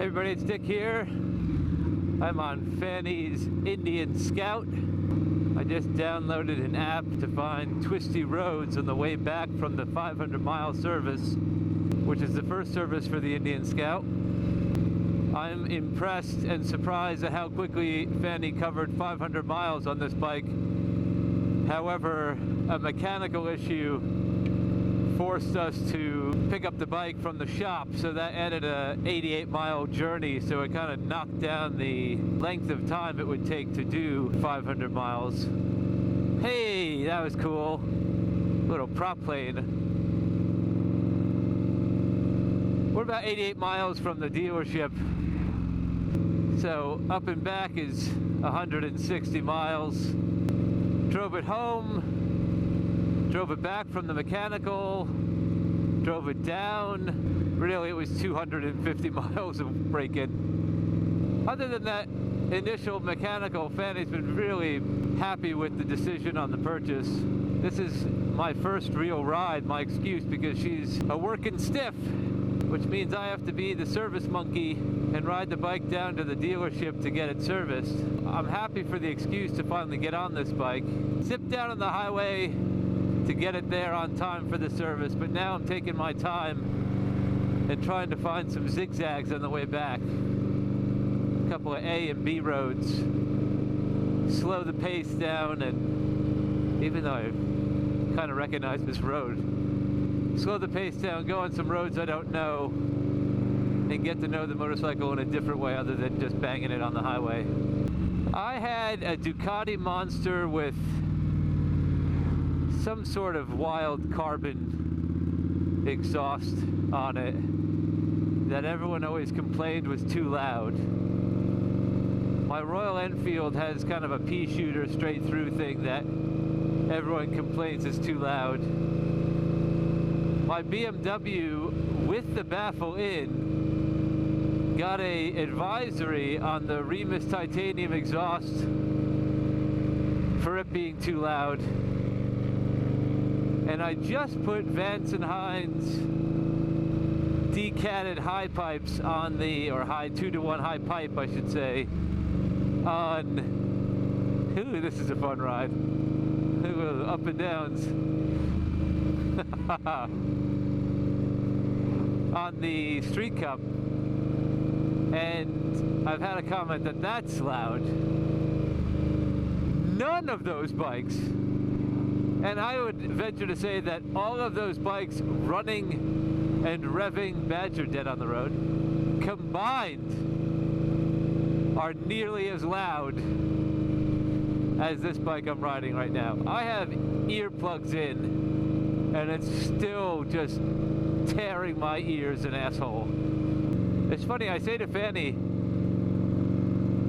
everybody, it's Dick here. I'm on Fannie's Indian Scout. I just downloaded an app to find twisty roads on the way back from the 500-mile service, which is the first service for the Indian Scout. I'm impressed and surprised at how quickly Fannie covered 500 miles on this bike. However, a mechanical issue forced us to pick up the bike from the shop, so that added a 88-mile journey, so it kind of knocked down the length of time it would take to do 500 miles. Hey, that was cool. Little prop plane. We're about 88 miles from the dealership, so up and back is 160 miles. Drove it home, drove it back from the mechanical, drove it down. Really, it was 250 miles of break-in. Other than that initial mechanical, Fannie's been really happy with the decision on the purchase. This is my first real ride, my excuse, because she's a working stiff, which means I have to be the service monkey and ride the bike down to the dealership to get it serviced. I'm happy for the excuse to finally get on this bike. Zipped down on the highway to get it there on time for the service, but now I'm taking my time and trying to find some zigzags on the way back. A couple of A and B roads. Slow the pace down, and even though I kind of recognize this road, slow the pace down, go on some roads I don't know, and get to know the motorcycle in a different way other than just banging it on the highway. I had a Ducati Monster with some sort of wild carbon exhaust on it that everyone always complained was too loud. My Royal Enfield has kind of a pea shooter straight through thing that everyone complains is too loud. My BMW with the baffle in got a advisory on the Remus titanium exhaust for it being too loud. And I just put Vance & Hines decatted high pipes on the, or high 2-to-1 high pipe I should say, on, ooh, this is a fun ride. Ooh, up and downs. On the Street Cup, and I've had a comment that that's loud. None of those bikes, and I would venture to say that all of those bikes running and revving Badger Dead on the road combined are nearly as loud as this bike I'm riding right now. I have earplugs in, and it's still just tearing my ears an asshole. It's funny, I say to Fannie,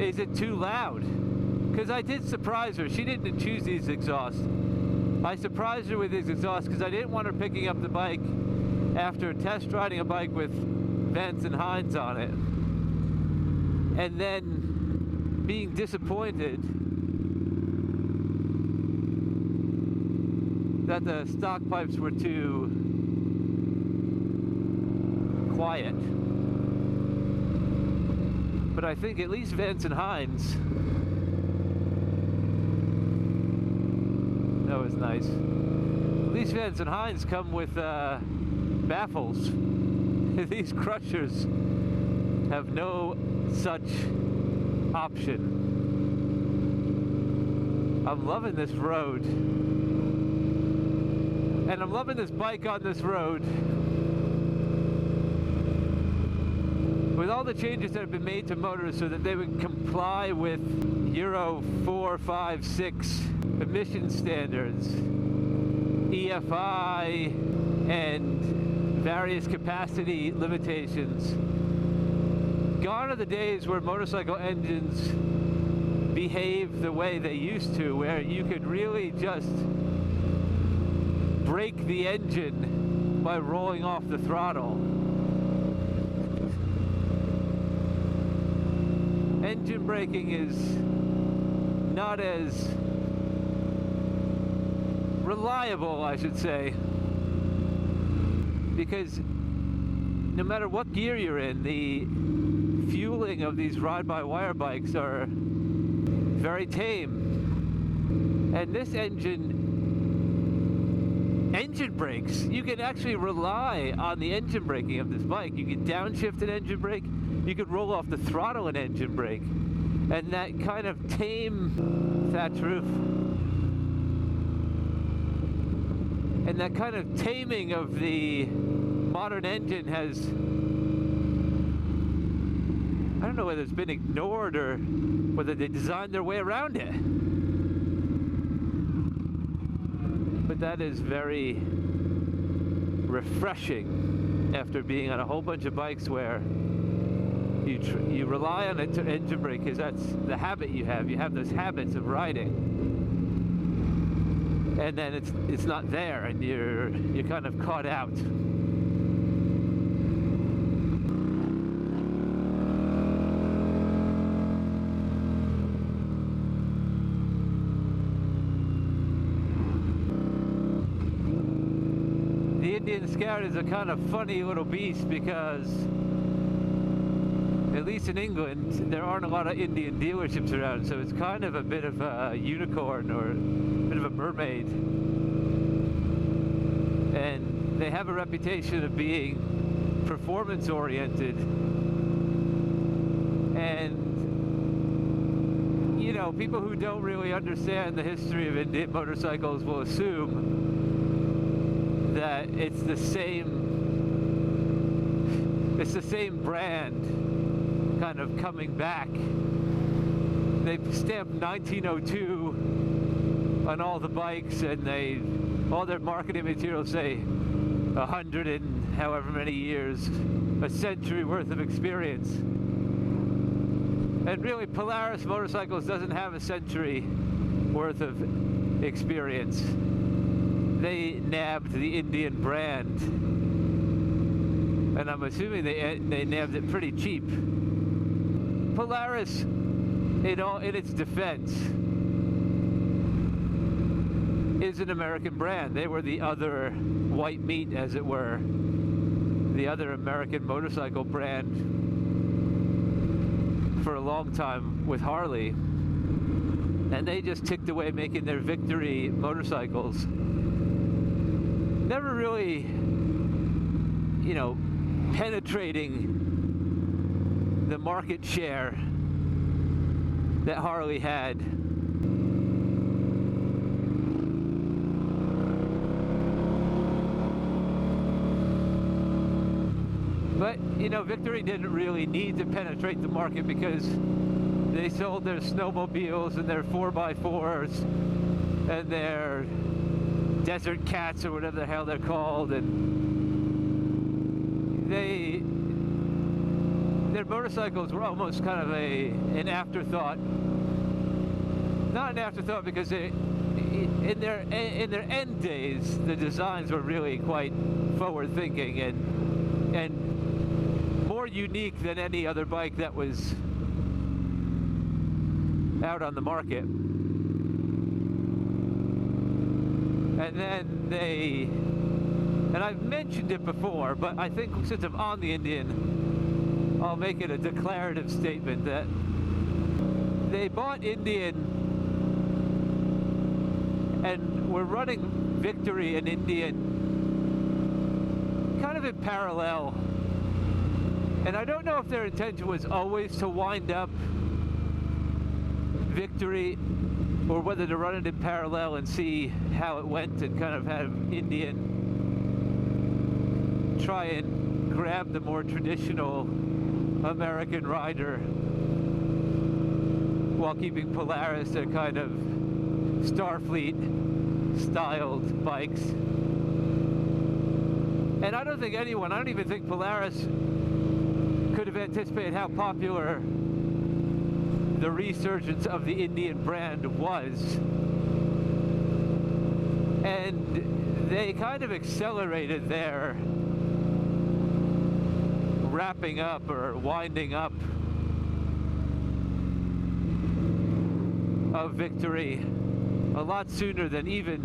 is it too loud? Because I did surprise her. She didn't choose these exhausts. I surprised her with these exhausts because I didn't want her picking up the bike after test riding a bike with Vance & Hines on it, and then being disappointed that the stock pipes were too quiet. But I think at least Vance & Hines, that was nice. At least Vance & Hines come with baffles. These crushers have no such option. I'm loving this road. And I'm loving this bike on this road. With all the changes that have been made to motors so that they would comply with Euro 4, 5, 6 emission standards, EFI, and various capacity limitations. Gone are the days where motorcycle engines behave the way they used to, where you could really just break the engine by rolling off the throttle. Engine braking is not as reliable, I should say, because no matter what gear you're in, the fueling of these ride-by-wire bikes are very tame. And this engine brakes, you can actually rely on the engine braking of this bike. You can downshift an engine brake, you could roll off the throttle an engine brake, and that kind of tame thatch roof, and that kind of taming of the modern engine has, I don't know whether it's been ignored or whether they designed their way around it. But that is very refreshing after being on a whole bunch of bikes where you rely on an engine brake because that's the habit you have. You have those habits of riding, and then it's not there, and you're kind of caught out. The Indian Scout is a kind of funny little beast because, at least in England, there aren't a lot of Indian dealerships around, so it's kind of a bit of a unicorn or a bit of a mermaid. And they have a reputation of being performance-oriented. And, you know, people who don't really understand the history of Indian motorcycles will assume that it's the same brand kind of coming back. They stamped 1902 on all the bikes, and all their marketing materials say 100 and however many years, a century worth of experience. And really, Polaris Motorcycles doesn't have a century worth of experience. They nabbed the Indian brand, and I'm assuming they nabbed it pretty cheap. Polaris, in its defense, is an American brand. They were the other white meat, as it were, the other American motorcycle brand for a long time with Harley, and they just ticked away making their Victory motorcycles. Never really, you know, penetrating the market share that Harley had. But, you know, Victory didn't really need to penetrate the market because they sold their snowmobiles and their 4x4s and their Desert Cats or whatever the hell they're called, and their motorcycles were almost kind of an afterthought. Not an afterthought because in their end days, the designs were really quite forward-thinking and more unique than any other bike that was out on the market. And then and I've mentioned it before, but I think since I'm on the Indian, I'll make it a declarative statement that they bought Indian and were running Victory and Indian kind of in parallel. And I don't know if their intention was always to wind up Victory or whether to run it in parallel and see how it went and kind of have Indian try and grab the more traditional American rider while keeping Polaris their kind of Starfleet styled bikes. And I don't even think Polaris could have anticipated how popular the resurgence of the Indian brand was. And they kind of accelerated their wrapping up or winding up of Victory a lot sooner than even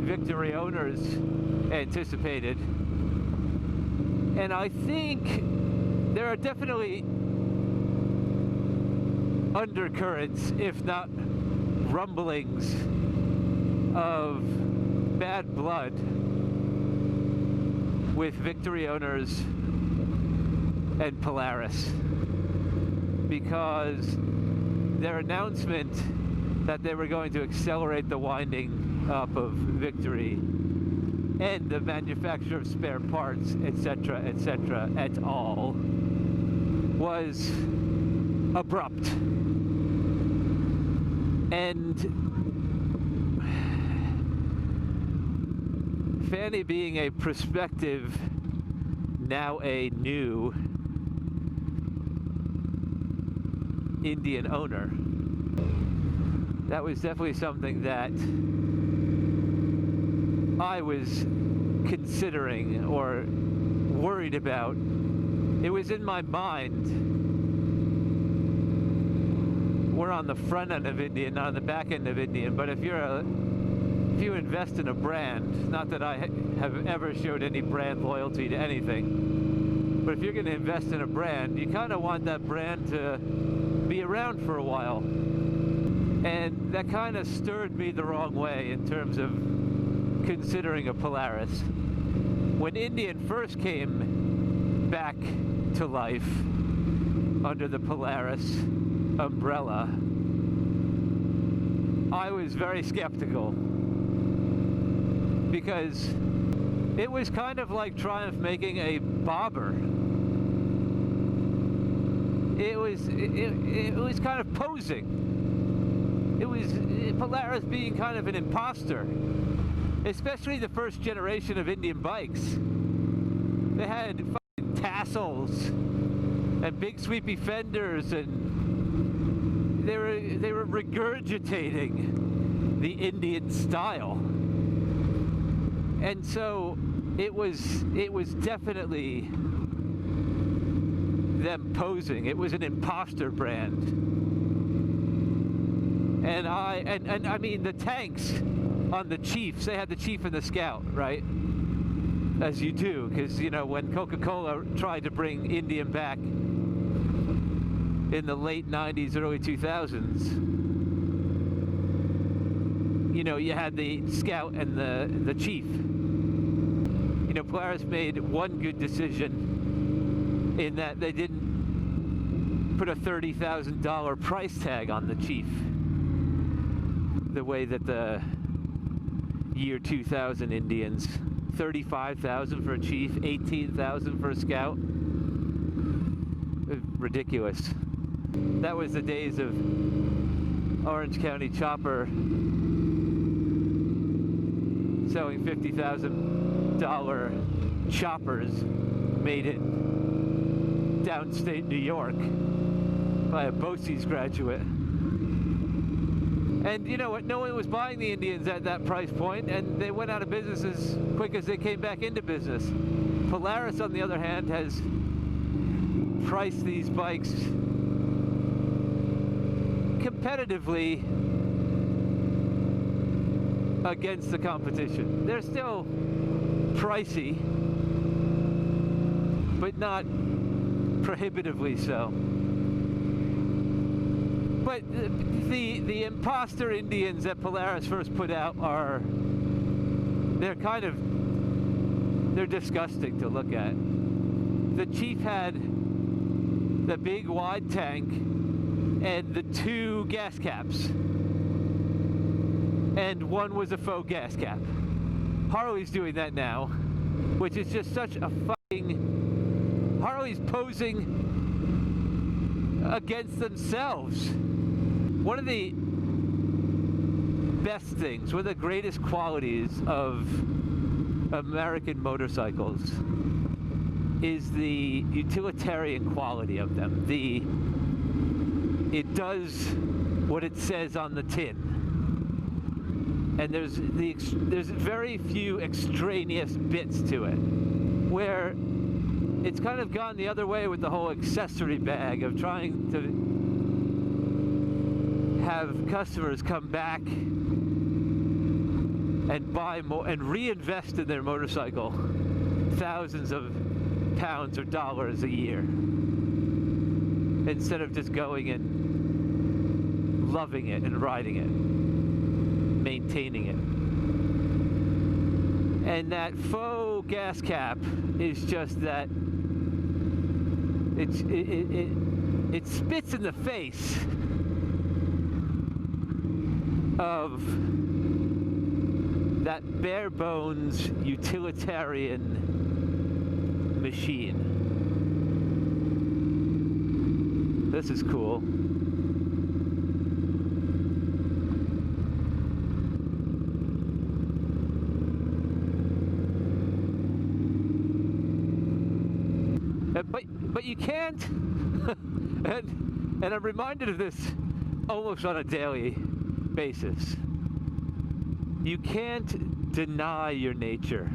Victory owners anticipated. And I think there are definitely undercurrents, if not rumblings, of bad blood with Victory owners and Polaris, because their announcement that they were going to accelerate the winding up of Victory and the manufacture of spare parts, etc., et al., was abrupt. And Fannie, being a prospective, now a new Indian owner, that was definitely something that I was considering or worried about. It was in my mind. We're on the front end of Indian, not on the back end of Indian, but if you invest in a brand, not that I have ever showed any brand loyalty to anything, but if you're going to invest in a brand, you kind of want that brand to be around for a while. And that kind of stirred me the wrong way in terms of considering a Polaris. When Indian first came back to life under the Polaris umbrella, I was very skeptical, because it was kind of like Triumph making a bobber. It was kind of posing. It was Polaris being kind of an imposter, especially the first generation of Indian bikes. They had fucking tassels and big sweepy fenders, and they were regurgitating the Indian style. And so it was definitely them posing. It was an imposter brand. And I mean, the tanks on the Chiefs, they had the Chief and the Scout, right? As you do, because, you know, when Coca-Cola tried to bring Indian back in the late 90s, early 2000s, you know, you had the Scout and the Chief. You know, Polaris made one good decision in that they didn't put a $30,000 price tag on the Chief, the way that the year 2000 Indians, $35,000 for a Chief, $18,000 for a Scout. Ridiculous. That was the days of Orange County Chopper selling $50,000 choppers made in downstate New York by a BOCES graduate. And you know what? No one was buying the Indians at that price point, and they went out of business as quick as they came back into business. Polaris, on the other hand, has priced these bikes competitively against the competition. They're still pricey, but not prohibitively so. But the imposter Indians that Polaris first put out they're disgusting to look at. The Chief had the big wide tank and the two gas caps, and one was a faux gas cap. Harley's doing that now, which is just such a fucking... Harley's posing against themselves. One of the best things, one of the greatest qualities of American motorcycles is the utilitarian quality of them. It does what it says on the tin. And there's very few extraneous bits to it, where it's kind of gone the other way with the whole accessory bag of trying to have customers come back and buy more and reinvest in their motorcycle thousands of pounds or dollars a year, instead of just going and loving it and riding it, maintaining it. And that faux gas cap is just that it spits in the face of that bare bones utilitarian machine. This is cool. But you can't, and I'm reminded of this almost on a daily basis. You can't deny your nature.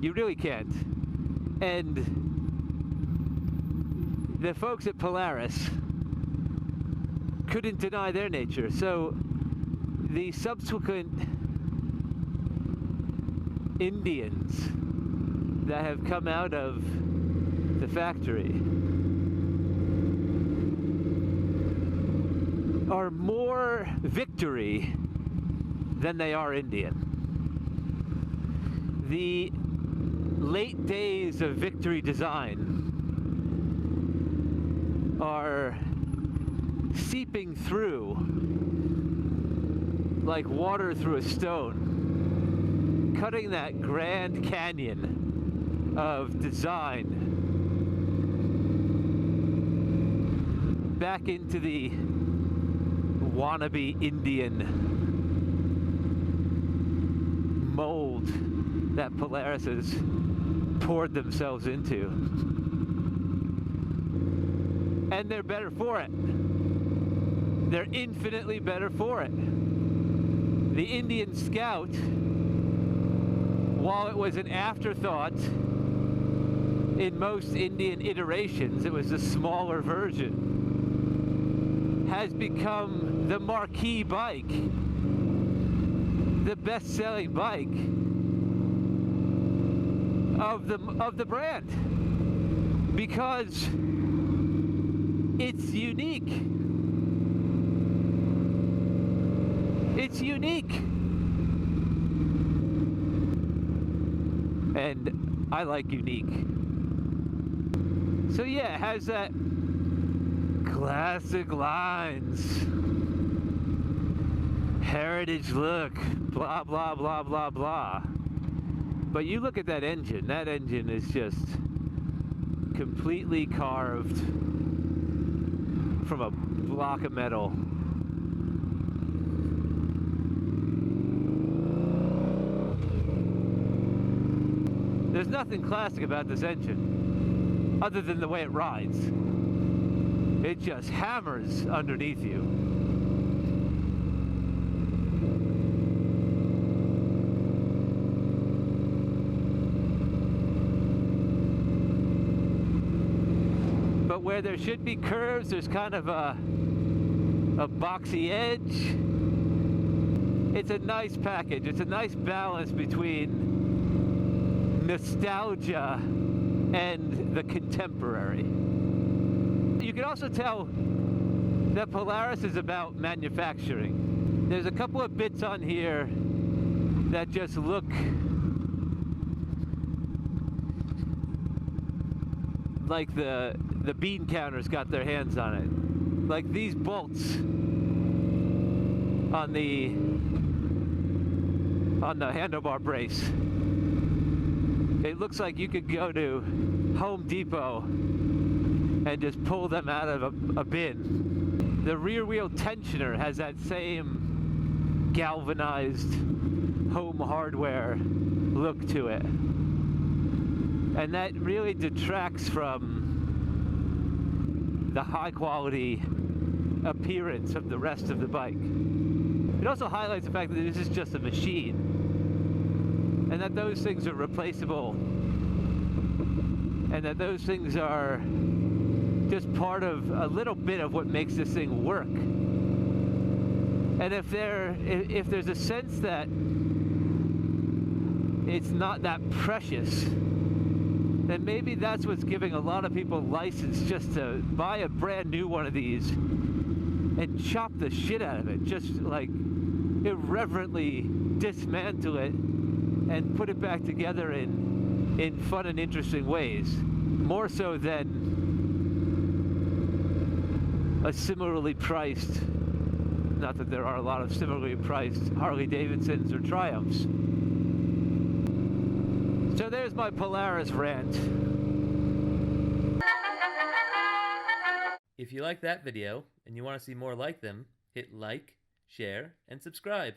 You really can't. And the folks at Polaris couldn't deny their nature. So the subsequent Indians that have come out of the factory are more victory than they are Indian. The late days of victory design are seeping through like water through a stone, cutting that Grand Canyon of design back into the wannabe Indian mold that Polaris has poured themselves into. And they're better for it. They're infinitely better for it. The Indian Scout, while it was an afterthought in most Indian iterations, it was a smaller version, has become the marquee bike, the best-selling bike of the brand, because it's unique. It's unique. And I like unique. So yeah, it has that classic lines, heritage look, blah, blah, blah, blah, blah. But you look at that engine is just completely carved from a block of metal. There's nothing classic about this engine, other than the way it rides. It just hammers underneath you. But where there should be curves, there's kind of a boxy edge. It's a nice package. It's a nice balance between nostalgia and the contemporary. You can also tell that Polaris is about manufacturing. There's a couple of bits on here that just look like the bean counters got their hands on it. Like these bolts on the handlebar brace. It looks like you could go to Home Depot and just pull them out of a bin. The rear wheel tensioner has that same galvanized home hardware look to it. And that really detracts from the high quality appearance of the rest of the bike. It also highlights the fact that this is just a machine, and that those things are replaceable, and that those things are just part of a little bit of what makes this thing work. And if there's a sense that it's not that precious, then And maybe that's what's giving a lot of people license just to buy a brand new one of these and chop the shit out of it. Just like irreverently dismantle it and put it back together in fun and interesting ways. More so than a similarly priced, not that there are a lot of similarly priced Harley Davidsons or Triumphs. So there's my Polaris rant. If you like that video and you want to see more like them, hit like, share, and subscribe.